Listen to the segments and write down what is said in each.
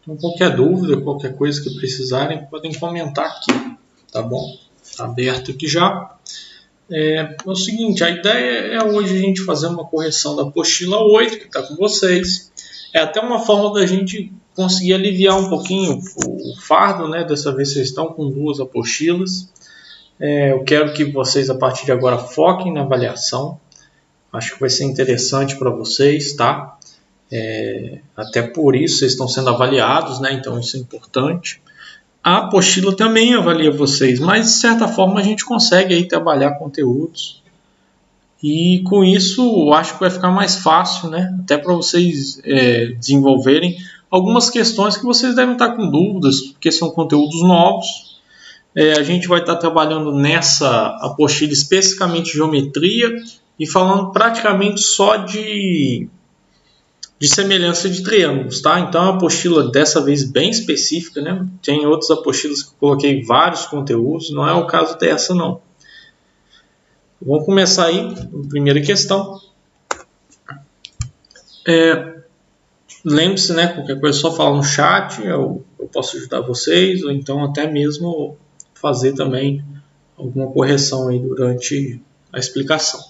Então, qualquer dúvida, qualquer coisa que precisarem, podem comentar aqui, tá bom? Está aberto aqui já. É o seguinte, a ideia é hoje a gente fazer uma correção da apostila 8, que está com vocês. É até uma forma da gente conseguir aliviar um pouquinho o fardo, né? Dessa vez vocês estão com 2 apostilas. Eu quero que vocês, a partir de agora, foquem na avaliação. Acho que vai ser interessante para vocês, tá? Até por isso vocês estão sendo avaliados, né? Então isso é importante. A apostila também avalia vocês, mas de certa forma a gente consegue aí trabalhar conteúdos e com isso eu acho que vai ficar mais fácil, né? Até para vocês desenvolverem algumas questões que vocês devem estar com dúvidas, porque são conteúdos novos. A gente vai estar trabalhando nessa apostila especificamente geometria e falando praticamente só de semelhança de triângulos, tá? Então é uma apostila dessa vez bem específica, né? Tem outras apostilas que eu coloquei vários conteúdos, não é o caso dessa não. Vamos começar aí, primeira questão. Lembre-se, né? Qualquer coisa é só falar no chat, eu posso ajudar vocês, ou então até mesmo fazer também alguma correção aí durante a explicação.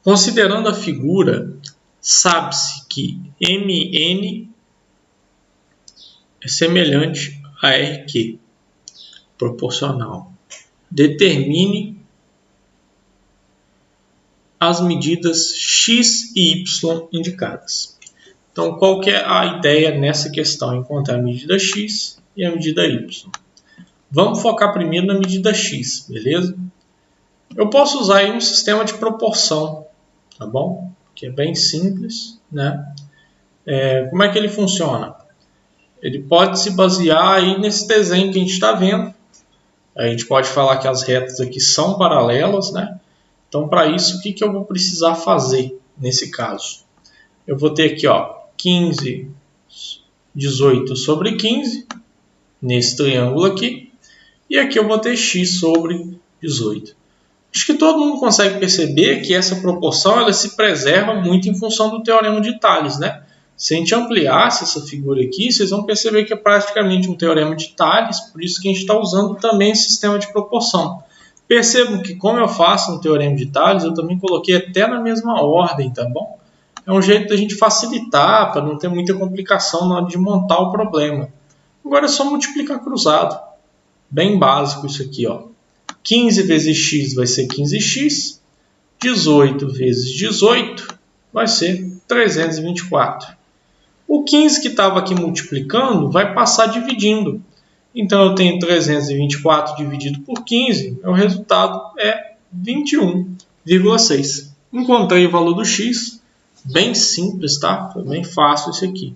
Considerando a figura, sabe-se que MN é semelhante a RQ, proporcional. Determine as medidas x e y indicadas. Então, qual que é a ideia nessa questão? Encontrar a medida x e a medida y. Vamos focar primeiro na medida x, beleza? Eu posso usar aí um sistema de proporção, tá bom? Que é bem simples, né? Como é que ele funciona? Ele pode se basear aí nesse desenho que a gente está vendo. A gente pode falar que as retas aqui são paralelas, né? Então, para isso, o que eu vou precisar fazer nesse caso? Eu vou ter aqui, ó, 15, 18 sobre 15, nesse triângulo aqui. E aqui eu vou ter x sobre 18. Acho que todo mundo consegue perceber que essa proporção ela se preserva muito em função do teorema de Tales, né? Se a gente ampliasse essa figura aqui, vocês vão perceber que é praticamente um teorema de Tales, por isso que a gente está usando também esse sistema de proporção. Percebam que como eu faço no teorema de Tales, eu também coloquei até na mesma ordem, tá bom? É um jeito da gente facilitar, para não ter muita complicação na hora de montar o problema. Agora é só multiplicar cruzado. Bem básico isso aqui, ó. 15 vezes x vai ser 15x, 18 vezes 18 vai ser 324. O 15 que estava aqui multiplicando vai passar dividindo. Então eu tenho 324 dividido por 15, o resultado é 21,6. Encontrei o valor do x, bem simples, tá? Foi bem fácil isso aqui.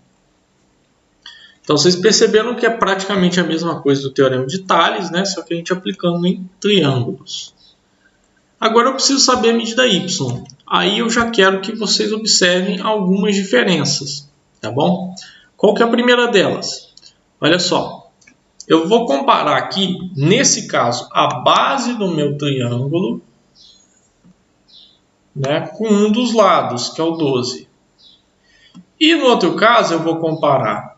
Então, vocês perceberam que é praticamente a mesma coisa do teorema de Tales, né? Só que a gente aplicando em triângulos. Agora eu preciso saber a medida y. Aí eu já quero que vocês observem algumas diferenças, tá bom? Qual que é a primeira delas? Olha só, eu vou comparar aqui, nesse caso, a base do meu triângulo, né, com um dos lados, que é o 12. E no outro caso, eu vou comparar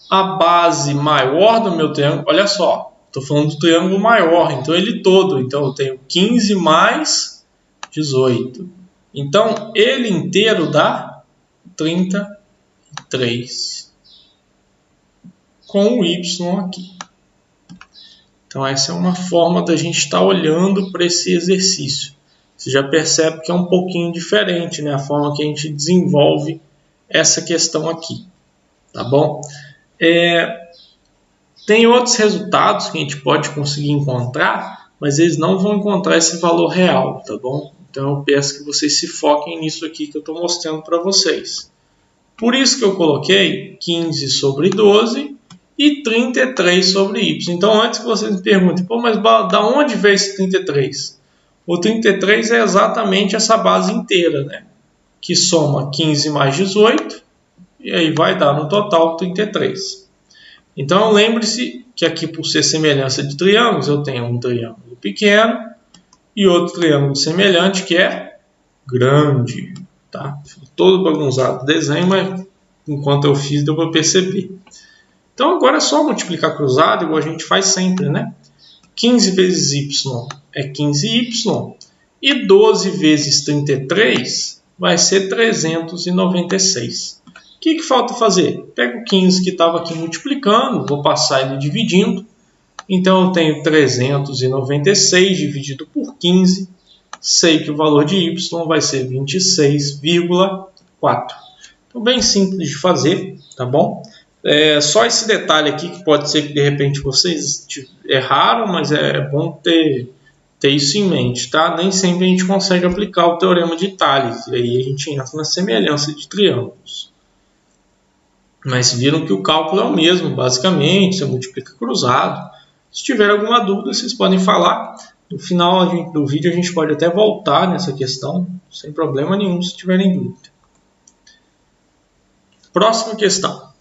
a base maior do meu triângulo, olha só, estou falando do triângulo maior, então ele todo. Então eu tenho 15 mais 18. Então ele inteiro dá 33. Com o y aqui. Então essa é uma forma da gente estar olhando para esse exercício. Você já percebe que é um pouquinho diferente, né? A forma que a gente desenvolve essa questão aqui. Tá bom? Tem outros resultados que a gente pode conseguir encontrar, mas eles não vão encontrar esse valor real, tá bom? Então eu peço que vocês se foquem nisso aqui que eu estou mostrando para vocês. Por isso que eu coloquei 15 sobre 12 e 33 sobre y. Então antes que vocês me perguntem, pô, mas da onde veio esse 33? O 33 é exatamente essa base inteira, né? Que soma 15 mais 18 e aí vai dar no total 33. Então lembre-se que aqui, por ser semelhança de triângulos, eu tenho um triângulo pequeno e outro triângulo semelhante que é grande. Tá? Todo bagunçado o desenho, mas enquanto eu fiz, deu para perceber. Então agora é só multiplicar cruzado, igual a gente faz sempre, né? 15 vezes y é 15y, e 12 vezes 33 vai ser 396. O que falta fazer? Pego o 15 que estava aqui multiplicando, vou passar ele dividindo. Então eu tenho 396 dividido por 15. Sei que o valor de y vai ser 26,4. Então bem simples de fazer, tá bom? Só esse detalhe aqui que pode ser que de repente vocês erraram, mas é bom ter isso em mente, tá? Nem sempre a gente consegue aplicar o teorema de Tales, e aí a gente entra na semelhança de triângulos. Mas viram que o cálculo é o mesmo, basicamente, você multiplica cruzado. Se tiver alguma dúvida, vocês podem falar. No final do vídeo a gente pode até voltar nessa questão, sem problema nenhum, se tiverem dúvida. Próxima questão.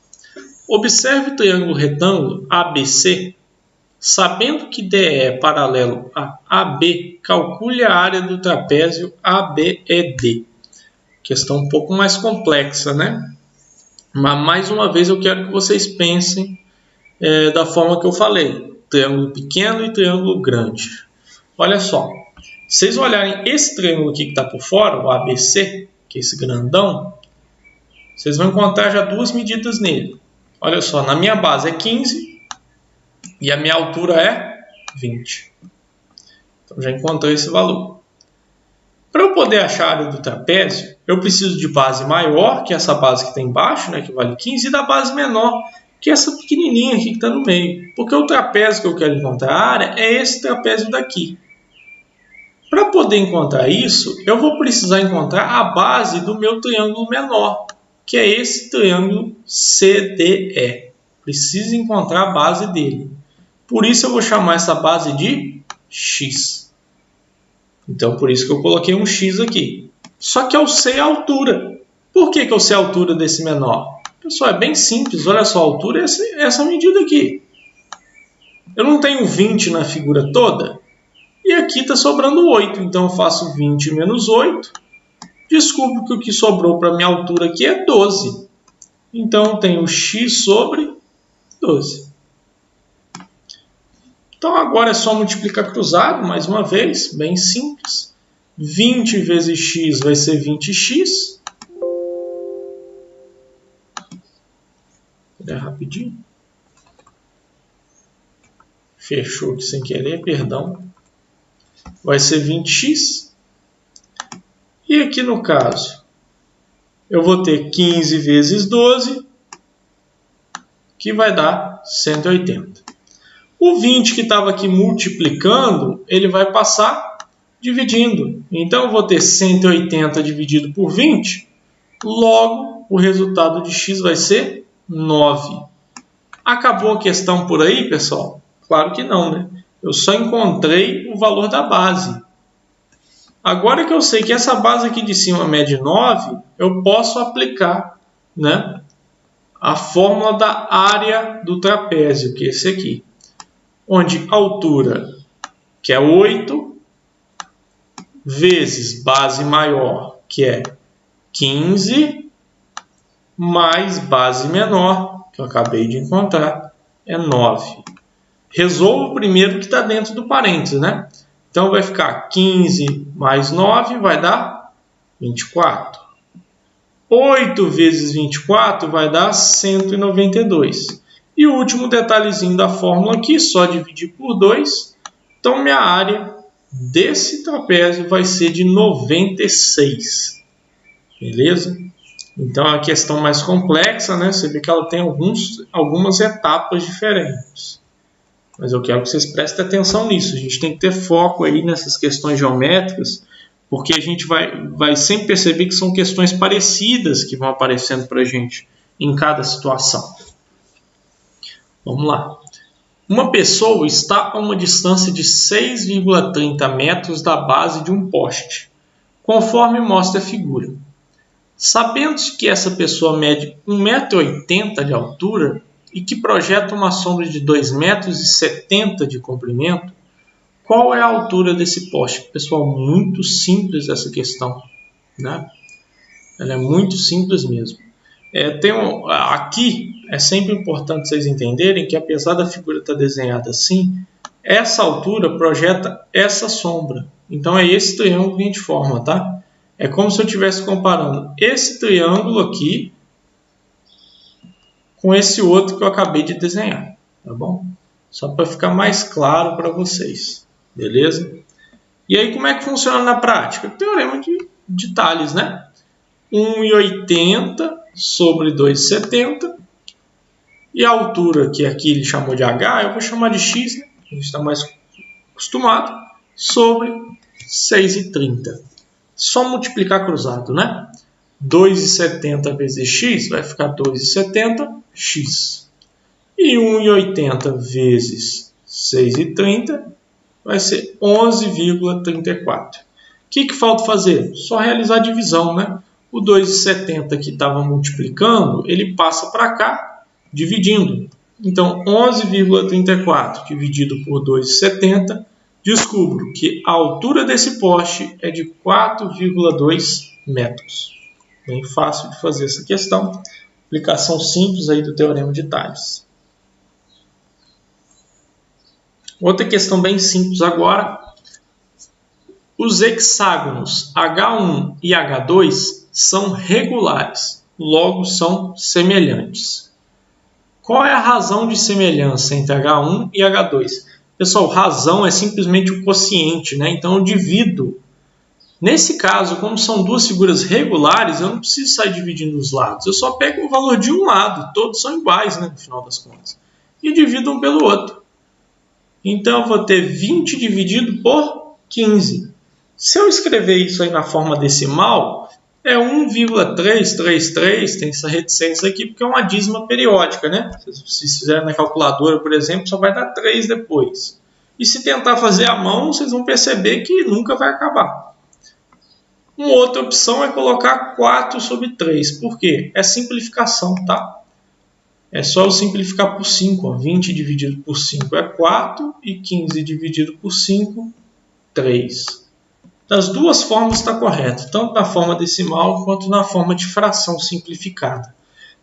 Observe o triângulo retângulo ABC. Sabendo que DE é paralelo a AB, calcule a área do trapézio ABED. Questão um pouco mais complexa, né? Mas mais uma vez eu quero que vocês pensem da forma que eu falei. Triângulo pequeno e triângulo grande. Olha só. Se vocês olharem esse triângulo aqui que está por fora, o ABC, que é esse grandão, vocês vão encontrar já duas medidas nele. Olha só, na minha base é 15 e a minha altura é 20. Então já encontrei esse valor. Para eu poder achar a área do trapézio, eu preciso de base maior, que é essa base que está embaixo, né, que vale 15, e da base menor, que é essa pequenininha aqui que está no meio. Porque o trapézio que eu quero encontrar a área é esse trapézio daqui. Para poder encontrar isso, eu vou precisar encontrar a base do meu triângulo menor, que é esse triângulo CDE. Preciso encontrar a base dele. Por isso eu vou chamar essa base de X. Então por isso que eu coloquei um X aqui. Só que eu sei a altura. Por que eu sei a altura desse menor? Pessoal, é bem simples. Olha só, a altura é essa medida aqui. Eu não tenho 20 na figura toda. E aqui está sobrando 8. Então eu faço 20 menos 8. Descubro que o que sobrou para a minha altura aqui é 12. Então, eu tenho x sobre 12. Então, agora é só multiplicar cruzado, mais uma vez, bem simples. 20 vezes x vai ser 20x. Vou dar rapidinho. Fechou aqui sem querer, perdão. Vai ser 20x. E aqui no caso, eu vou ter 15 vezes 12, que vai dar 180. O 20 que estava aqui multiplicando, ele vai passar dividindo. Então, eu vou ter 180 dividido por 20, logo o resultado de x vai ser 9. Acabou a questão por aí, pessoal? Claro que não, né? Eu só encontrei o valor da base. Agora que eu sei que essa base aqui de cima mede 9, eu posso aplicar, né, a fórmula da área do trapézio, que é esse aqui. Onde a altura, que é 8, vezes base maior, que é 15, mais base menor, que eu acabei de encontrar, é 9. Resolvo o primeiro que está dentro do parênteses, né? Então, vai ficar 15 mais 9 vai dar 24. 8 vezes 24 vai dar 192. E o último detalhezinho da fórmula aqui, só dividir por 2. Então, minha área desse trapézio vai ser de 96. Beleza? Então, é uma questão mais complexa, né? Você vê que ela tem algumas etapas diferentes. Mas eu quero que vocês prestem atenção nisso. A gente tem que ter foco aí nessas questões geométricas, porque a gente vai sempre perceber que são questões parecidas que vão aparecendo para a gente em cada situação. Vamos lá. Uma pessoa está a uma distância de 6,30 metros da base de um poste, conforme mostra a figura. Sabendo que essa pessoa mede 1,80 m de altura, e que projeta uma sombra de 2,70 m de comprimento, qual é a altura desse poste? Pessoal, muito simples essa questão, né? Ela é muito simples mesmo. Aqui é sempre importante vocês entenderem que, apesar da figura estar desenhada assim, essa altura projeta essa sombra. Então é esse triângulo que a gente forma, tá? É como se eu estivesse comparando esse triângulo aqui com esse outro que eu acabei de desenhar, tá bom? Só para ficar mais claro para vocês, beleza? E aí como é que funciona na prática? Teorema de Tales, né? 1,80 sobre 2,70 e a altura, que aqui ele chamou de H, eu vou chamar de X, né? A gente está mais acostumado, sobre 6,30. Só multiplicar cruzado, né? 2,70 vezes x vai ficar 2,70x. E 1,80 vezes 6,30 vai ser 11,34. O que falta fazer? Só realizar a divisão, né? O 2,70 que estava multiplicando, ele passa para cá, dividindo. Então, 11,34 dividido por 2,70, descubro que a altura desse poste é de 4,2 metros. Bem fácil de fazer essa questão. Aplicação simples aí do Teorema de Tales. Outra questão bem simples agora. Os hexágonos H1 e H2 são regulares, logo são semelhantes. Qual é a razão de semelhança entre H1 e H2? Pessoal, razão é simplesmente o quociente, né? Então eu divido. Nesse caso, como são duas figuras regulares, eu não preciso sair dividindo os lados. Eu só pego o valor de um lado, todos são iguais, né, no final das contas. E divido um pelo outro. Então eu vou ter 20 dividido por 15. Se eu escrever isso aí na forma decimal, é 1,333, tem essa reticência aqui, porque é uma dízima periódica, né? Se fizer na calculadora, por exemplo, só vai dar 3 depois. E se tentar fazer à mão, vocês vão perceber que nunca vai acabar. Uma outra opção é colocar 4 sobre 3. Por quê? É simplificação, tá? É só eu simplificar por 5. Ó. 20 dividido por 5 é 4 e 15 dividido por 5, 3. Das duas formas está correto, tanto na forma decimal quanto na forma de fração simplificada.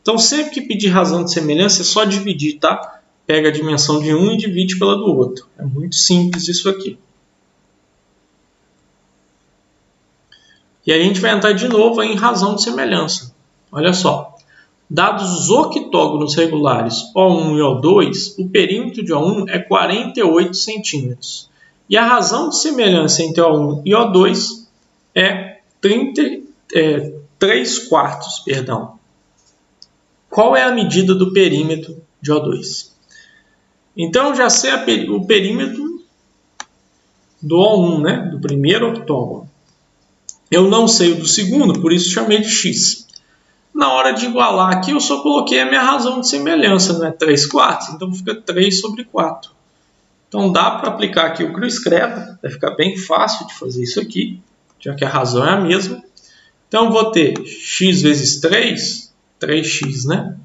Então, sempre que pedir razão de semelhança, é só dividir, tá? Pega a dimensão de um e divide pela do outro. É muito simples isso aqui. E aí a gente vai entrar de novo em razão de semelhança. Olha só. Dados os octógonos regulares O1 e O2, o perímetro de O1 é 48 centímetros. E a razão de semelhança entre O1 e O2 é 3 quartos. Qual é a medida do perímetro de O2? Então, eu já sei o perímetro do O1, né? Do primeiro octógono. Eu não sei o do segundo, por isso chamei de x. Na hora de igualar aqui, eu só coloquei a minha razão de semelhança, não é 3 quartos? Então, fica 3 sobre 4. Então, dá para aplicar aqui o cruz credo, vai ficar bem fácil de fazer isso aqui, já que a razão é a mesma. Então, eu vou ter x vezes 3, 3x, né?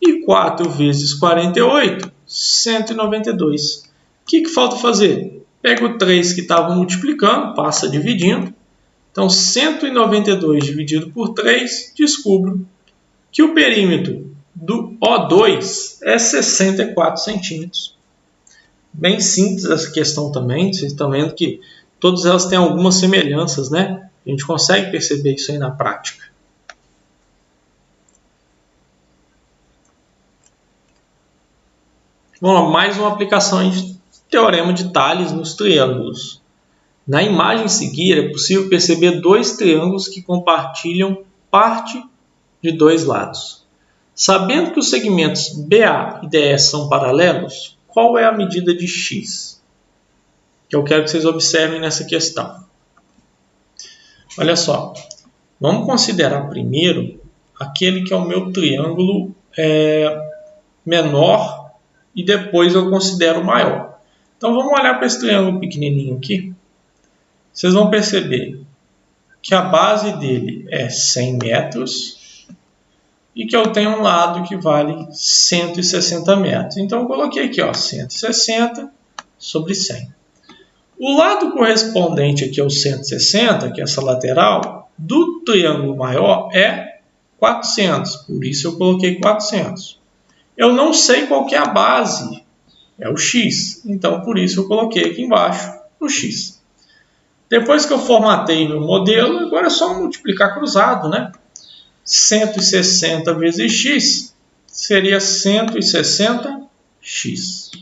E 4 vezes 48, 192. O que falta fazer? Pega o 3 que estava multiplicando, passa dividindo. Então, 192 dividido por 3, descubro que o perímetro do O2 é 64 centímetros. Bem simples essa questão também, vocês estão vendo que todas elas têm algumas semelhanças, né? A gente consegue perceber isso aí na prática. Vamos lá, mais uma aplicação de Teorema de Tales nos triângulos. Na imagem a seguir, é possível perceber dois triângulos que compartilham parte de dois lados. Sabendo que os segmentos BA e DE são paralelos, qual é a medida de x? Que eu quero que vocês observem nessa questão. Olha só, vamos considerar primeiro aquele que é o meu triângulo menor e depois eu considero o maior. Então vamos olhar para esse triângulo pequenininho aqui. Vocês vão perceber que a base dele é 100 metros e que eu tenho um lado que vale 160 metros. Então eu coloquei aqui, ó, 160 sobre 100. O lado correspondente aqui ao 160, que é essa lateral, do triângulo maior é 400, por isso eu coloquei 400. Eu não sei qual que é a base, é o x, então por isso eu coloquei aqui embaixo o x. Depois que eu formatei meu modelo, agora é só multiplicar cruzado, né? 160 vezes x seria 160x.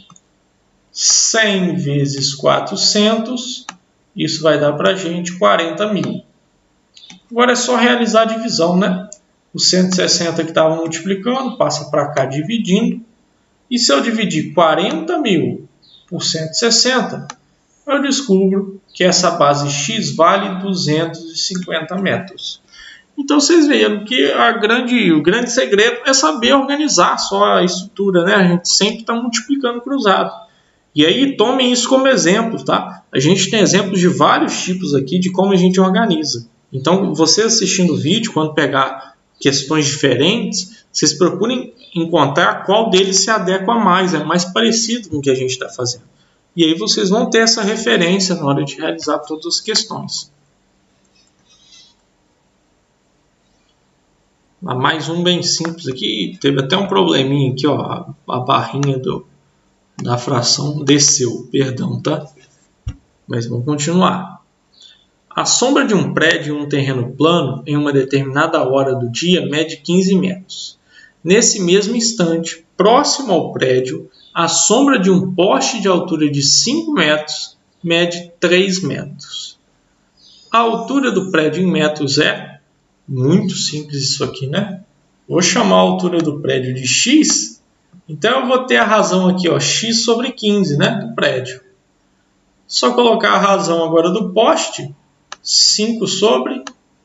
100 vezes 400, isso vai dar para a gente 40.000. Agora é só realizar a divisão, né? O 160 que estava multiplicando, passa para cá dividindo. E se eu dividir 40.000 por 160, eu descubro que essa base x vale 250 metros. Então vocês veem que o grande segredo é saber organizar só a estrutura, né? A gente sempre está multiplicando cruzado. E aí tomem isso como exemplo, tá? A gente tem exemplos de vários tipos aqui de como a gente organiza. Então, você assistindo o vídeo, quando pegar questões diferentes, vocês procurem encontrar qual deles se adequa mais, é mais parecido com o que a gente está fazendo. E aí vocês vão ter essa referência na hora de realizar todas as questões. Mais um bem simples aqui, teve até um probleminha aqui, ó, a barrinha da fração desceu, perdão, tá? Mas vamos continuar. A sombra de um prédio em um terreno plano em uma determinada hora do dia mede 15 metros. Nesse mesmo instante, próximo ao prédio, a sombra de um poste de altura de 5 metros mede 3 metros. A altura do prédio em metros é muito simples isso aqui, né? Vou chamar a altura do prédio de x, então eu vou ter a razão aqui, ó, x sobre 15, né, do prédio. Só colocar a razão agora do poste, 5 sobre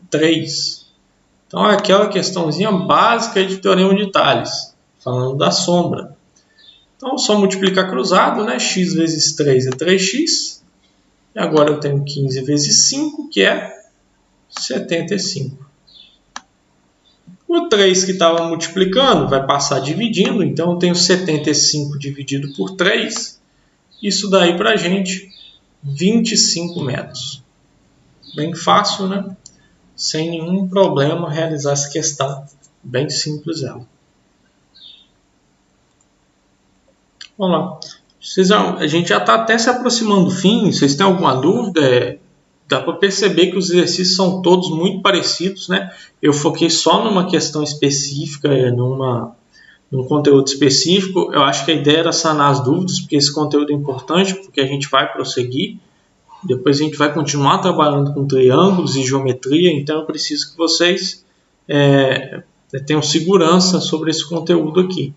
3. Então é aquela questãozinha básica de teorema de Tales, falando da sombra. Então só multiplicar cruzado, né? X vezes 3 é 3x. E agora eu tenho 15 vezes 5, que é 75. O 3 que estava multiplicando vai passar dividindo, então eu tenho 75 dividido por 3. Isso daí para a gente 25 metros. Bem fácil, né? Sem nenhum problema realizar essa questão. Bem simples ela. Vamos lá. A gente já está até se aproximando do fim. Vocês têm alguma dúvida? Dá para perceber que os exercícios são todos muito parecidos, né? Eu foquei só numa questão específica, num conteúdo específico. Eu acho que a ideia era sanar as dúvidas, porque esse conteúdo é importante, porque a gente vai prosseguir. Depois a gente vai continuar trabalhando com triângulos e geometria, então eu preciso que vocês tenham segurança sobre esse conteúdo aqui.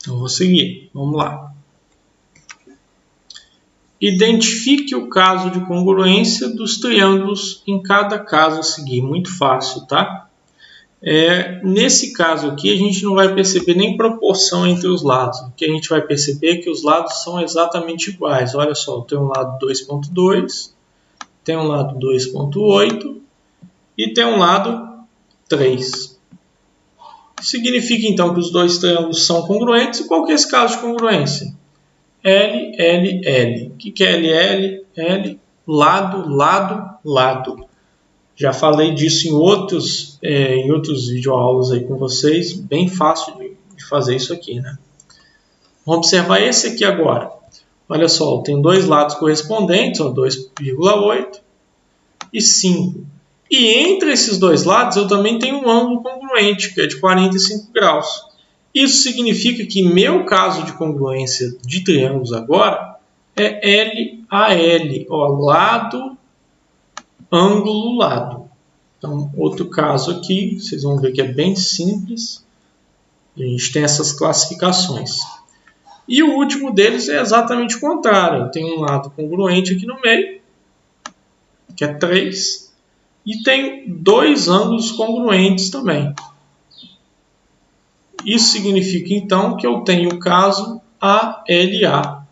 Então, vou seguir. Vamos lá. Identifique o caso de congruência dos triângulos em cada caso a seguir. Muito fácil, tá? Nesse caso aqui, a gente não vai perceber nem proporção entre os lados. O que a gente vai perceber é que os lados são exatamente iguais. Olha só, tem um lado 2.2, tem um lado 2.8 e tem um lado 3. Significa então que os dois triângulos são congruentes. E qual que é esse caso de congruência? L, L, L. O que é L, L? L, lado, lado, lado. Já falei disso em outros videoaulas aí com vocês. Bem fácil de fazer isso aqui, né? Vamos observar esse aqui agora. Olha só, tem dois lados correspondentes, 2,8 e 5. E entre esses dois lados eu também tenho um ângulo congruente, que é de 45 graus. Isso significa que meu caso de congruência de triângulos agora é L a L, ó, lado, ângulo, lado. Então, outro caso aqui, vocês vão ver que é bem simples. A gente tem essas classificações. E o último deles é exatamente o contrário. Eu tenho um lado congruente aqui no meio, que é 3. E tem dois ângulos congruentes também. Isso significa, então, que eu tenho o caso ALA,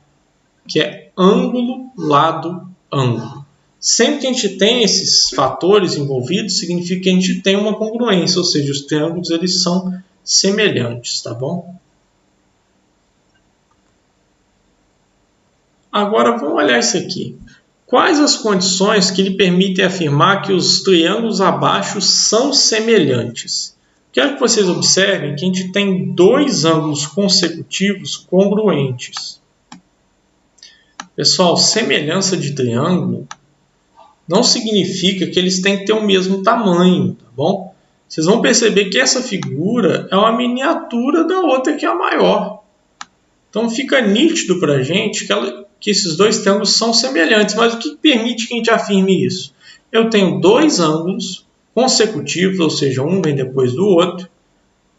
que é ângulo, lado, ângulo. Sempre que a gente tem esses fatores envolvidos, significa que a gente tem uma congruência, ou seja, os triângulos eles são semelhantes, tá bom? Agora vamos olhar isso aqui. Quais as condições que lhe permitem afirmar que os triângulos abaixo são semelhantes? Quero que vocês observem que a gente tem dois ângulos consecutivos congruentes. Pessoal, semelhança de triângulo não significa que eles têm que ter o mesmo tamanho, tá bom? Vocês vão perceber que essa figura é uma miniatura da outra que é a maior. Então fica nítido para a gente que esses dois triângulos são semelhantes. Mas o que permite que a gente afirme isso? Eu tenho dois ângulos consecutivos, ou seja, um vem depois do outro,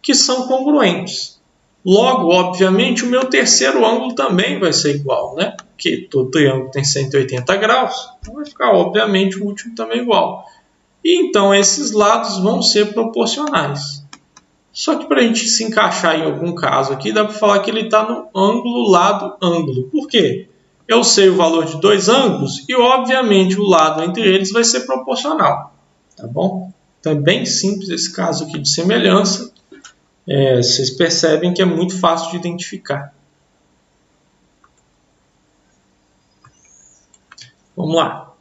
que são congruentes. Logo, obviamente, o meu terceiro ângulo também vai ser igual, né? Porque todo triângulo tem 180 graus, então vai ficar, obviamente, o último também igual. E então, esses lados vão ser proporcionais. Só que para a gente se encaixar em algum caso aqui, dá para falar que ele está no ângulo, lado, ângulo. Por quê? Eu sei o valor de dois ângulos e, obviamente, o lado entre eles vai ser proporcional. Tá bom? Então, é bem simples esse caso aqui de semelhança. Vocês percebem que é muito fácil de identificar. Vamos lá.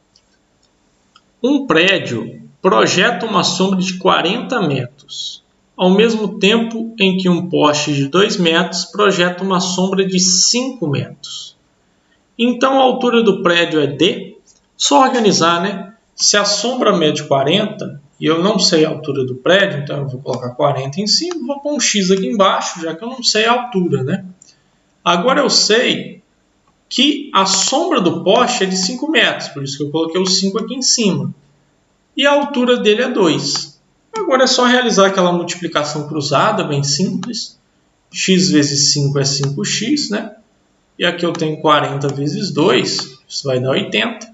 Um prédio projeta uma sombra de 40 metros, ao mesmo tempo em que um poste de 2 metros projeta uma sombra de 5 metros. Então a altura do prédio é D. Só organizar, né? Se a sombra mede 40 e eu não sei a altura do prédio, então eu vou colocar 40 em cima, vou pôr um X aqui embaixo, já que eu não sei a altura, né? Agora eu sei que a sombra do poste é de 5 metros, por isso que eu coloquei o 5 aqui em cima. E a altura dele é 2. Agora é só realizar aquela multiplicação cruzada, bem simples. X vezes 5 é 5x, né? E aqui eu tenho 40 vezes 2, isso vai dar 80.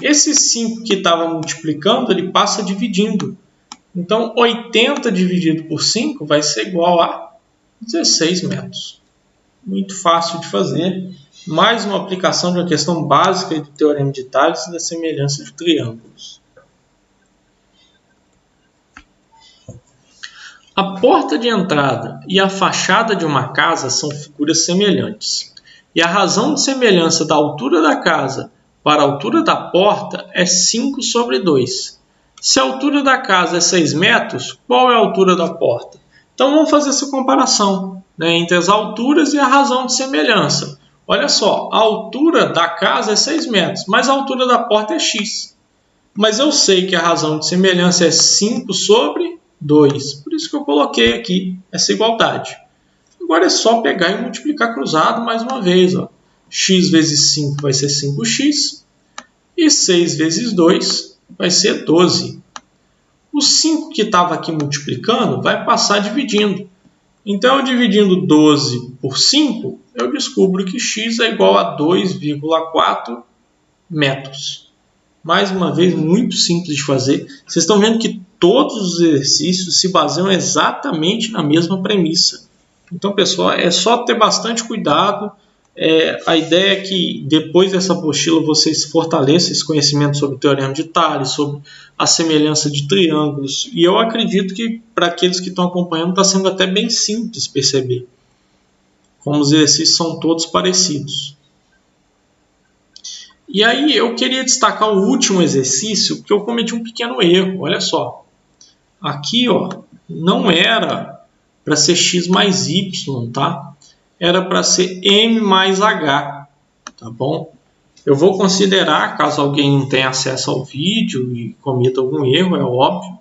Esse 5 que estava multiplicando, ele passa dividindo. Então, 80 dividido por 5 vai ser igual a 16 metros. Muito fácil de fazer. Mais uma aplicação de uma questão básica do Teorema de Tales e da semelhança de triângulos. A porta de entrada e a fachada de uma casa são figuras semelhantes. E a razão de semelhança da altura da casa para a altura da porta é 5 sobre 2. Se a altura da casa é 6 metros, qual é a altura da porta? Então vamos fazer essa comparação, né, entre as alturas e a razão de semelhança. Olha só, a altura da casa é 6 metros, mas a altura da porta é x. Mas eu sei que a razão de semelhança é 5 sobre 2. Por isso que eu coloquei aqui essa igualdade. Agora é só pegar e multiplicar cruzado mais uma vez. Ó. X vezes 5 vai ser 5x. E 6 vezes 2 vai ser 12. O 5 que estava aqui multiplicando vai passar dividindo. Então, eu dividindo 12 por 5, eu descubro que x é igual a 2,4 metros. Mais uma vez, muito simples de fazer. Vocês estão vendo que todos os exercícios se baseiam exatamente na mesma premissa. Então, pessoal, é só ter bastante cuidado. A ideia é que depois dessa apostila vocês fortaleçam esse conhecimento sobre o Teorema de Tales, sobre a semelhança de triângulos. E eu acredito que para aqueles que estão acompanhando está sendo até bem simples perceber como os exercícios são todos parecidos. E aí eu queria destacar o último exercício, porque eu cometi um pequeno erro. Olha só, aqui ó, não era para ser x mais y, tá? Era para ser m mais h, tá bom? Eu vou considerar, caso alguém não tenha acesso ao vídeo e cometa algum erro, é óbvio,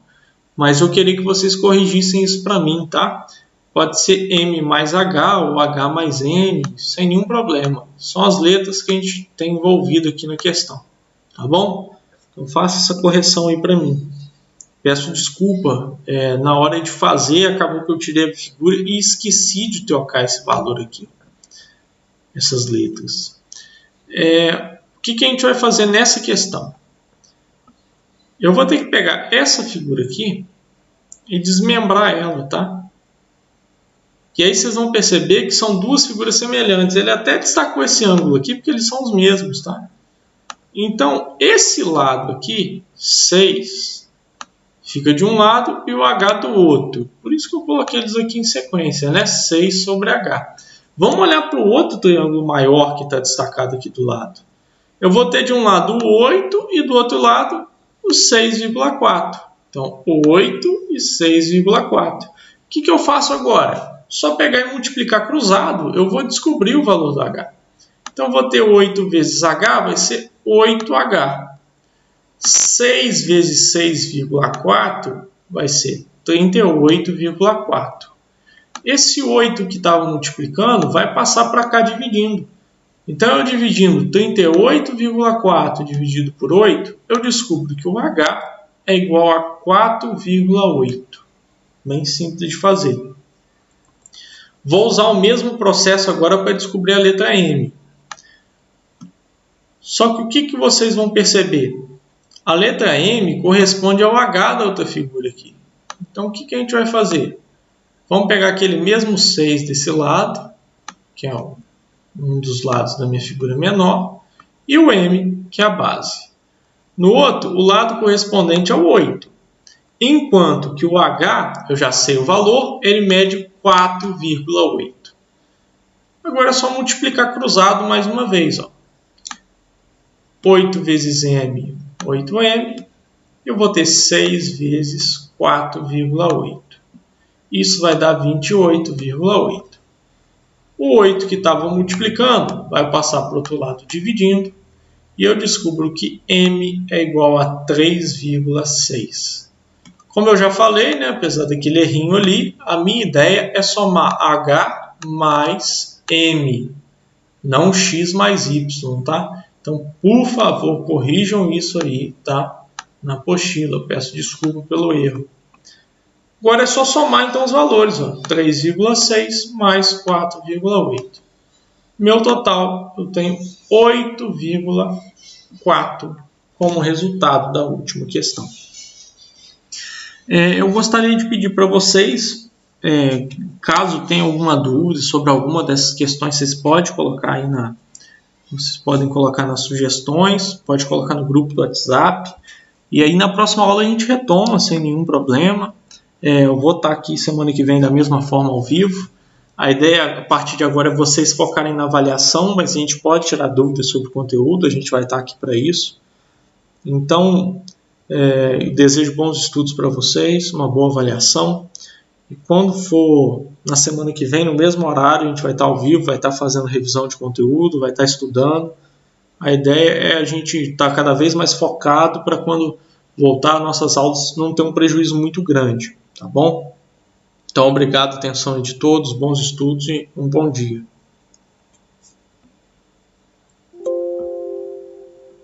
mas eu queria que vocês corrigissem isso para mim, tá? Pode ser m mais h ou h mais m, sem nenhum problema. São as letras que a gente tem envolvido aqui na questão, tá bom? Então faça essa correção aí para mim. Peço desculpa, na hora de fazer acabou que eu tirei a figura e esqueci de trocar esse valor aqui, essas letras. O que a gente vai fazer nessa questão? Eu vou ter que pegar essa figura aqui e desmembrar ela, tá? E aí vocês vão perceber que são duas figuras semelhantes. Ele até destacou esse ângulo aqui porque eles são os mesmos, tá? Então, esse lado aqui, 6, fica de um lado e o H do outro. Por isso que eu coloquei eles aqui em sequência, né? 6 sobre H. Vamos olhar para o outro triângulo maior que está destacado aqui do lado. Eu vou ter de um lado o 8 e do outro lado o 6,4. Então, 8 e 6,4. O que eu faço agora? Só pegar e multiplicar cruzado, eu vou descobrir o valor do H. Então, eu vou ter 8 vezes H, vai ser 8H. 6 vezes 6,4 vai ser 38,4. Esse 8 que estava multiplicando vai passar para cá dividindo. Então, eu dividindo 38,4 dividido por 8, eu descubro que o H é igual a 4,8. Bem simples de fazer. Vou usar o mesmo processo agora para descobrir a letra M. Só que o que vocês vão perceber? A letra M corresponde ao H da outra figura aqui. Então, o que a gente vai fazer? Vamos pegar aquele mesmo 6 desse lado, que é um dos lados da minha figura menor, e o M, que é a base. No outro, o lado correspondente ao 8. Enquanto que o H, eu já sei o valor, ele mede 4,8. Agora é só multiplicar cruzado mais uma vez. 8 vezes M, 8M. Eu vou ter 6 vezes 4,8. Isso vai dar 28,8. O 8 que estava multiplicando vai passar para o outro lado dividindo. E eu descubro que M é igual a 3,6. Como eu já falei, né, apesar daquele errinho ali, a minha ideia é somar H mais M, não X mais Y, tá? Então, por favor, corrijam isso aí, tá? Na apostila, eu peço desculpa pelo erro. Agora é só somar então os valores, 3,6 mais 4,8. Meu total, eu tenho 8,4 como resultado da última questão. Eu gostaria de pedir para vocês, caso tenham alguma dúvida sobre alguma dessas questões, vocês podem colocar aí vocês podem colocar nas sugestões, pode colocar no grupo do WhatsApp. E aí na próxima aula a gente retoma sem nenhum problema. Eu vou estar aqui semana que vem da mesma forma ao vivo. A ideia a partir de agora é vocês focarem na avaliação, mas a gente pode tirar dúvidas sobre o conteúdo, a gente vai estar aqui para isso. Então, desejo bons estudos para vocês, uma boa avaliação. E quando for na semana que vem, no mesmo horário, a gente vai estar ao vivo, vai estar fazendo revisão de conteúdo, vai estar estudando. A ideia é a gente estar cada vez mais focado para quando voltar às nossas aulas não ter um prejuízo muito grande, tá bom? Então, obrigado, atenção de todos, bons estudos e um bom dia.